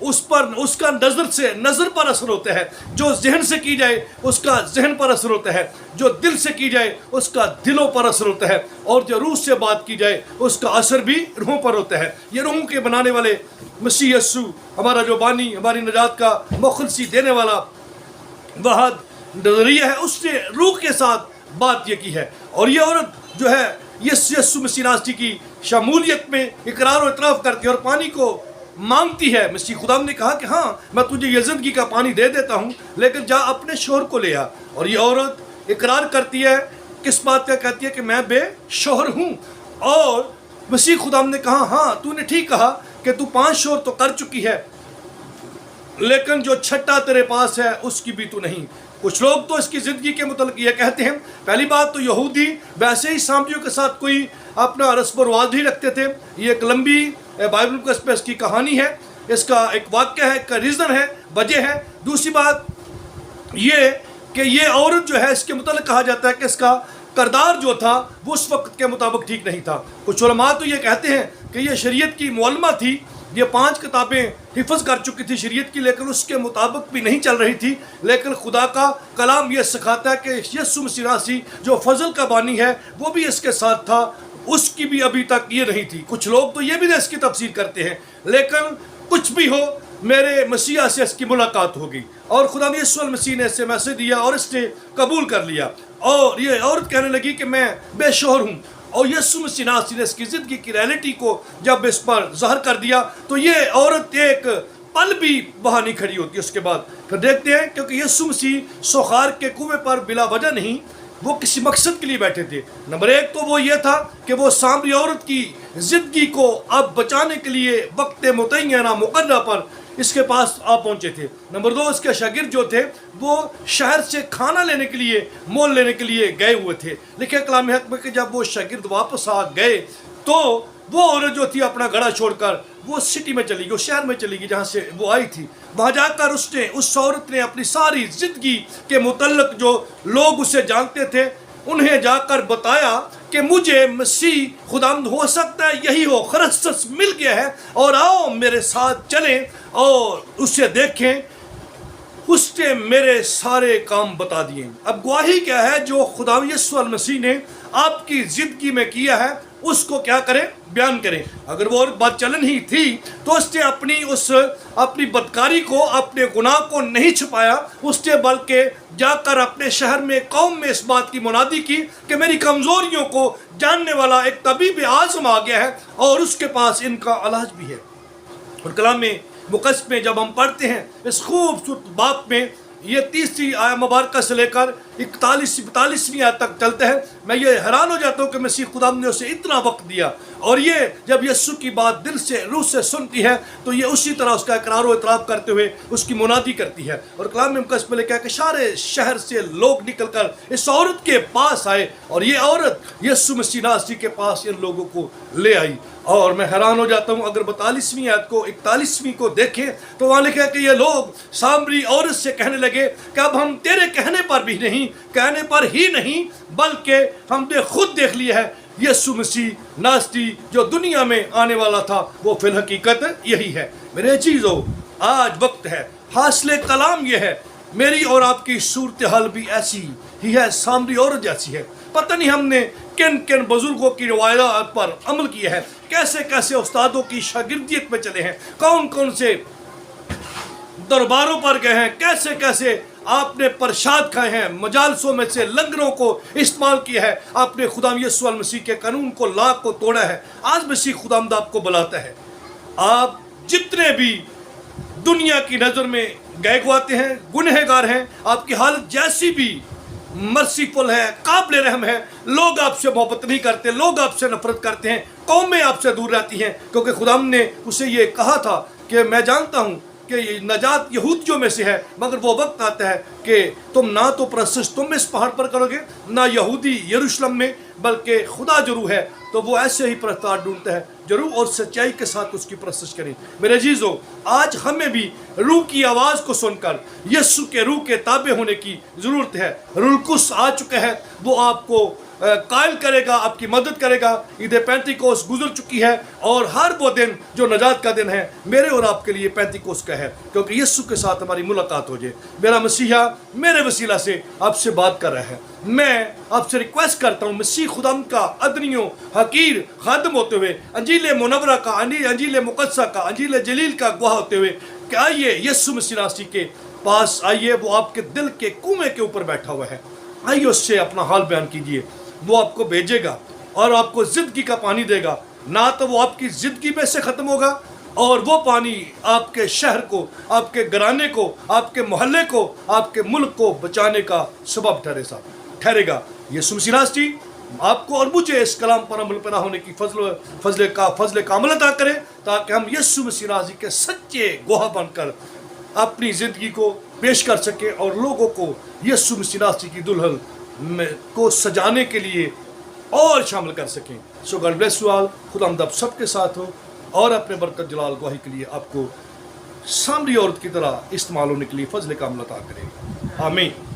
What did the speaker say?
اس پر اس کا نظر سے نظر پر اثر ہوتا ہے، جو ذہن سے کی جائے اس کا ذہن پر اثر ہوتا ہے، جو دل سے کی جائے اس کا دلوں پر اثر ہوتا ہے، اور جو روح سے بات کی جائے اس کا اثر بھی روحوں پر ہوتا ہے۔ یہ روحوں کے بنانے والے مسیح یسوع ہمارا جو بانی، ہماری نجات کا مخلصی دینے والا واحد نظریہ ہے، اس نے روح کے ساتھ بات یہ کی ہے۔ اور یہ عورت جو ہے یسوع مسیح ناصری کی شمولیت میں اقرار و اعتراف کرتی ہے اور پانی کو مانگتی ہے۔ مسیح خدا نے کہا کہ ہاں میں تجھے یہ زندگی کا پانی دے دیتا ہوں، لیکن جا اپنے شوہر کو لے آ۔ اور یہ عورت اقرار کرتی ہے، کس بات کا کہتی ہے کہ میں بے شوہر ہوں۔ اور مسیح خدا نے کہا ہاں تو نے ٹھیک کہا کہ تو 5 شوہر تو کر چکی ہے، لیکن جو چھٹا تیرے پاس ہے اس کی بھی تو نہیں۔ کچھ لوگ تو اس کی زندگی کے متعلق یہ کہتے ہیں، پہلی بات تو یہودی ویسے ہی سامریوں کے ساتھ کوئی اپنا رسم و رواج نہیں رکھتے تھے۔ یہ ایک لمبی بائبل مقدس میں اس کی کہانی ہے، اس کا ایک واقعہ ہے، ایک ریزن ہے، وجہ ہے۔ دوسری بات یہ کہ یہ عورت جو ہے اس کے متعلق کہا جاتا ہے کہ اس کا کردار جو تھا وہ اس وقت کے مطابق ٹھیک نہیں تھا۔ کچھ علماء تو یہ کہتے ہیں کہ یہ شریعت کی معلمہ تھی، یہ 5 کتابیں حفظ کر چکی تھی شریعت کی، لیکن اس کے مطابق بھی نہیں چل رہی تھی۔ لیکن خدا کا کلام یہ سکھاتا ہے کہ یسوع مسیح ناصری جو فضل کا بانی ہے وہ بھی اس کے ساتھ تھا، اس کی بھی ابھی تک یہ نہیں تھی۔ کچھ لوگ تو یہ بھی اس کی تفسیر کرتے ہیں، لیکن کچھ بھی ہو میرے مسیح سے اس کی ملاقات ہوگی، اور خدا یسوع المسیح نے اسے میسج دیا اور اس نے قبول کر لیا۔ اور یہ عورت کہنے لگی کہ میں بے شوہر ہوں، اور یسوع مسیح ناصری نے اس کی زندگی کی ریئلٹی کو جب اس پر ظاہر کر دیا تو یہ عورت ایک پل بھی وہاں نہیں کھڑی ہوتی۔ اس کے بعد پھر دیکھتے ہیں کیونکہ یسوع مسیح سوخار کے کنویں پر بلا وجہ نہیں، وہ کسی مقصد کے لیے بیٹھے تھے۔ نمبر 1 تو وہ یہ تھا کہ وہ سامری عورت کی زندگی کو اب بچانے کے لیے وقت متعینہ مقررہ پر اس کے پاس آ پہنچے تھے۔ نمبر 2 اس کے شاگرد جو تھے وہ شہر سے کھانا لینے کے لیے، مول لینے کے لیے گئے ہوئے تھے۔ لکھے کلام حق میں کہ جب وہ شاگرد واپس آ گئے تو وہ عورت جو تھی اپنا گھڑا چھوڑ کر وہ سٹی میں چلی گئی، اس شہر میں چلی گئی جہاں سے وہ آئی تھی۔ وہاں جا کر اس عورت نے اپنی ساری زندگی کے متعلق جو لوگ اسے جانتے تھے انہیں جا کر بتایا کہ مجھے مسیح خداوند ہو سکتا ہے یہی ہو، خرسس مل گیا ہے، اور آؤ میرے ساتھ چلیں اور اسے دیکھیں۔ اس نے میرے سارے کام بتا دیے۔ اب گواہی کیا ہے جو خدا یسوع المسیح نے آپ کی زندگی میں کیا ہے اس کو کیا کریں، بیان کریں۔ اگر وہ عورت بات چلن ہی تھی تو اس نے اپنی بدکاری کو، اپنے گناہ کو نہیں چھپایا، اس نے بلکہ جا کر اپنے شہر میں، قوم میں اس بات کی منادی کی کہ میری کمزوریوں کو جاننے والا ایک طبیب اعظم آ گیا ہے اور اس کے پاس ان کا علاج بھی ہے۔ اور کلام مقدس میں جب ہم پڑھتے ہیں اس خوبصورت باب میں، یہ 30 آیت مبارکہ سے لے کر 41-42 آیت تک چلتے ہیں، میں یہ حیران ہو جاتا ہوں کہ مسیح خدا نے اسے اتنا وقت دیا، اور یہ جب یسوع کی بات دل سے، روح سے سنتی ہے تو یہ اسی طرح اس کا اقرار و اعتراف کرتے ہوئے اس کی منادی کرتی ہے۔ اور کلام مقدس میں لکھا ہے کہ سارے شہر سے لوگ نکل کر اس عورت کے پاس آئے، اور یہ عورت یسوع مسیح ناصری کے پاس ان لوگوں کو لے آئی۔ اور میں حیران ہو جاتا ہوں، اگر 42ویں آیت کو 41ویں کو دیکھیں تو وہاں لکھا ہے کہ یہ لوگ سامری عورت سے کہنے لگے کہ اب ہم تیرے کہنے پر بھی نہیں، کہنے پر ہی نہیں، بلکہ ہم نے خود دیکھ لیا ہے یسوع مسیح ناصری جو دنیا میں آنے والا تھا وہ فی الحقیقت یہی ہے۔ میرے عزیزو، آج وقت ہے، حاصل کلام یہ ہے، میری اور آپ کی صورتحال بھی ایسی ہی ہے، سامری عورت جیسی ہے۔ پتہ نہیں ہم نے کن کن بزرگوں کی روایات پر عمل کیا ہے، کیسے کیسے استادوں کی شاگردیت میں چلے ہیں، کون کون سے درباروں پر گئے ہیں، کیسے کیسے آپ نے پرشاد کھائے ہیں، مجالسوں میں سے لنگروں کو استعمال کیا ہے، آپ نے خدا یسوع المسیح کے قانون کو، لا کو توڑا ہے۔ آج مسیح خداوند آپ کو بلاتا ہے، آپ جتنے بھی دنیا کی نظر میں گئے گواتے ہیں، گنہگار ہیں، آپ کی حالت جیسی بھی مرسیفل ہے، قابل رحم ہے، لوگ آپ سے محبت نہیں کرتے، لوگ آپ سے نفرت کرتے ہیں، قومیں آپ سے دور رہتی ہیں، کیونکہ خداوند نے اسے یہ کہا تھا کہ میں جانتا ہوں کہ نجات یہودیوں میں سے ہے، مگر وہ وقت آتا ہے کہ تم نہ تو پرستش تم اس پہاڑ پر کرو گے، نہ یہودی یروشلم میں، بلکہ خدا جو روح ہے تو وہ ایسے ہی پرستار ڈھونڈتا ہے جو روح اور سچائی کے ساتھ اس کی پرستش کریں۔ میرے عزیزو، آج ہمیں بھی روح کی آواز کو سن کر یسوع کے روح کے تابع ہونے کی ضرورت ہے۔ روح القدس آ چکا ہے، وہ آپ کو قائل کرے گا، آپ کی مدد کرے گا۔ عید پینتیکوس گزر چکی ہے اور ہر وہ دن جو نجات کا دن ہے میرے اور آپ کے لیے پینتیکوس کا ہے، کیونکہ یسوع کے ساتھ ہماری ملاقات ہو جائے۔ میرا مسیحا میرے وسیلہ سے آپ سے بات کر رہا ہے۔ میں آپ سے ریکویسٹ کرتا ہوں مسیح خداوند کا ادنیوں حقیر خادم ہوتے ہوئے، انجیل منورہ کا، انجیل مقدسہ کا، انجیل جلیل کا گواہ ہوتے ہوئے کہ آئیے یسوع مسیح ناصری کے پاس آئیے۔ وہ آپ کے دل کے کنویں کے اوپر بیٹھا ہوا ہے، آئیے اس سے اپنا حال بیان کیجیے۔ وہ آپ کو بھیجے گا اور آپ کو زندگی کا پانی دے گا۔ نہ تو وہ آپ کی زندگی میں سے ختم ہوگا، اور وہ پانی آپ کے شہر کو، آپ کے گھرانے کو، آپ کے محلے کو، آپ کے ملک کو بچانے کا سبب ٹھہرے گا۔ یسوع مسیح ناصری آپ کو اور مجھے اس کلام پر عمل پیرا ہونے کی فضل کامل عطا کرے، تاکہ ہم یسوع مسیح ناصری کے سچے گواہ بن کر اپنی زندگی کو پیش کر سکیں اور لوگوں کو یسوع مسیح ناصری کی دلہن کو سجانے کے لیے اور شامل کر سکیں۔ So God bless you all. خدا آپ سب کے ساتھ ہو اور اپنے برکت جلال گواہی کے لیے آپ کو سامری عورت کی طرح استعمال ہونے کے لیے فضل کامل عطا کرے۔ آمین۔